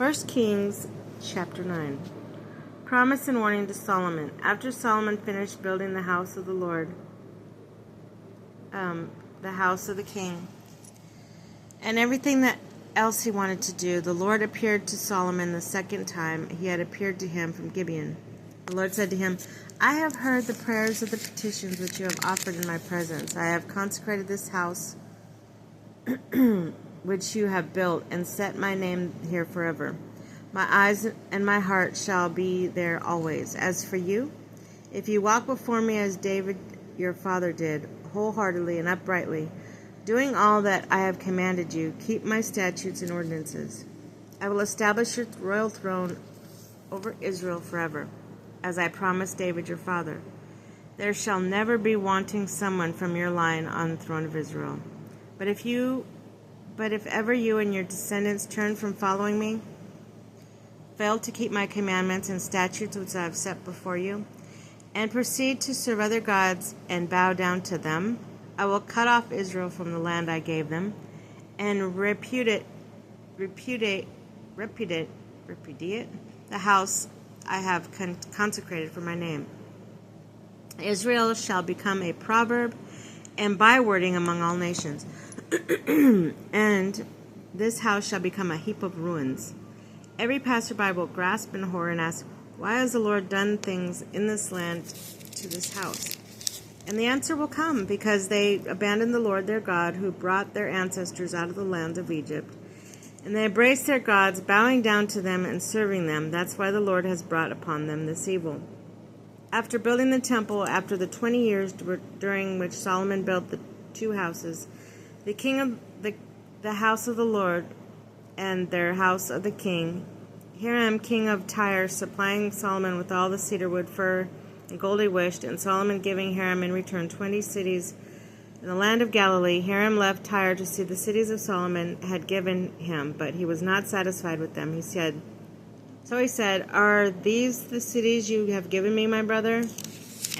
1 Kings chapter 9. Promise and warning to Solomon. After Solomon finished building the house of the Lord, the house of the king, and everything that else he wanted to do, the Lord appeared to Solomon the second time he had appeared to him from Gibeon. The Lord said to him, I have heard the prayers of the petitions which you have offered in my presence. I have consecrated this house which you have built, and set my name here forever. My eyes and my heart shall be there always. As for you, if you walk before me as David your father did, wholeheartedly and uprightly, doing all that I have commanded you, keep my statutes and ordinances, I will establish your royal throne over Israel forever, as I promised David your father. There shall never be wanting someone from your line on the throne of Israel. But if ever you and your descendants turn from following me, fail to keep my commandments and statutes which I have set before you, and proceed to serve other gods and bow down to them, I will cut off Israel from the land I gave them, and repudiate the house I have consecrated for my name. Israel shall become a proverb and bywording among all nations, and this house shall become a heap of ruins. Every passerby will grasp in horror and ask, why has the Lord done things in this land to this house? And the answer will come, because they abandoned the Lord their God, who brought their ancestors out of the land of Egypt. And they embraced their gods, bowing down to them and serving them. That's why the Lord has brought upon them this evil. After building the temple, after the 20 years during which Solomon built the two houses, the king of the house of the Lord and their house of the king, Hiram, king of Tyre, supplying Solomon with all the cedar wood, fir, and gold he wished, and Solomon giving Hiram in return 20 cities in the land of Galilee. Hiram left Tyre to see the cities of Solomon had given him, but he was not satisfied with them. He said, Are these the cities you have given me, my brother?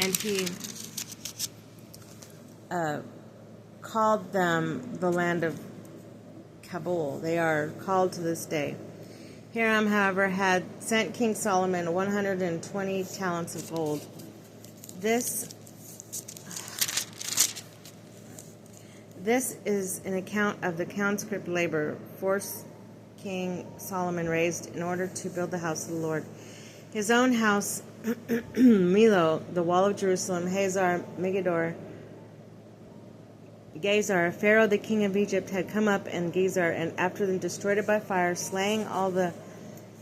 And he called them the land of Kabul. They are called to this day. Hiram, however, had sent King Solomon 120 talents of gold. This is an account of the conscript labor force King Solomon raised in order to build the house of the Lord. His own house, Milo, the wall of Jerusalem, Hazar, Megiddo, Gezer, Pharaoh the king of Egypt had come up, and Gezer, and after them destroyed it by fire, slaying all the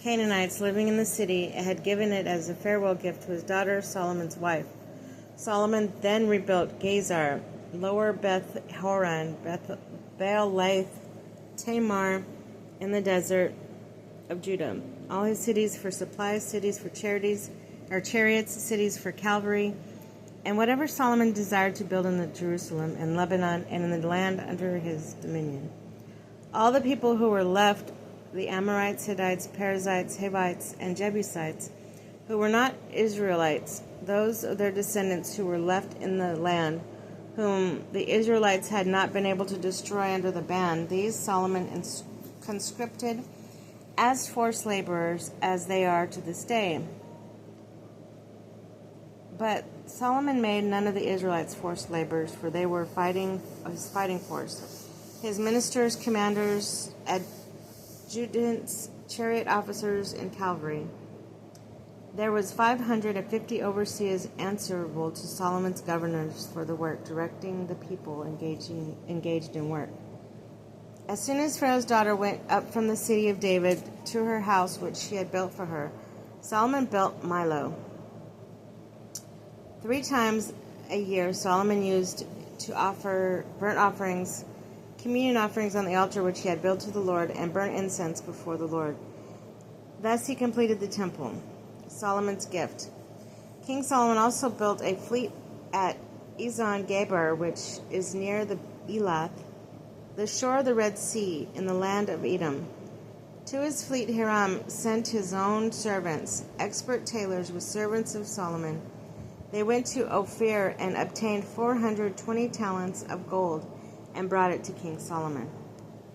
Canaanites living in the city, had given it as a farewell gift to his daughter, Solomon's wife. Solomon then rebuilt Gezer, Lower Beth Horon, Baal-Laith, Tamar, in the desert of Judah, all his cities for supplies, cities for chariots, cities for cavalry, and whatever Solomon desired to build in the Jerusalem and Lebanon and in the land under his dominion. All the people who were left, the Amorites, Hittites, Perizzites, Hivites, and Jebusites, who were not Israelites, those of their descendants who were left in the land, whom the Israelites had not been able to destroy under the ban, these Solomon conscripted as forced laborers, as they are to this day. But Solomon made none of the Israelites forced laborers, for they were his fighting force. His ministers, commanders, adjutants, chariot officers, and cavalry. There was 550 overseers answerable to Solomon's governors for the work, directing the people engaged in work. As soon as Pharaoh's daughter went up from the city of David to her house which she had built for her, Solomon built Milo. 3 times a year Solomon used to offer burnt offerings, communion offerings on the altar which he had built to the Lord, and burnt incense before the Lord. Thus he completed the temple. Solomon's gift. King Solomon also built a fleet at Ezon-Geber, which is near the Elath, the shore of the Red Sea, in the land of Edom. To his fleet Hiram sent his own servants, expert tailors with servants of Solomon. They went to Ophir and obtained 420 talents of gold and brought it to King Solomon.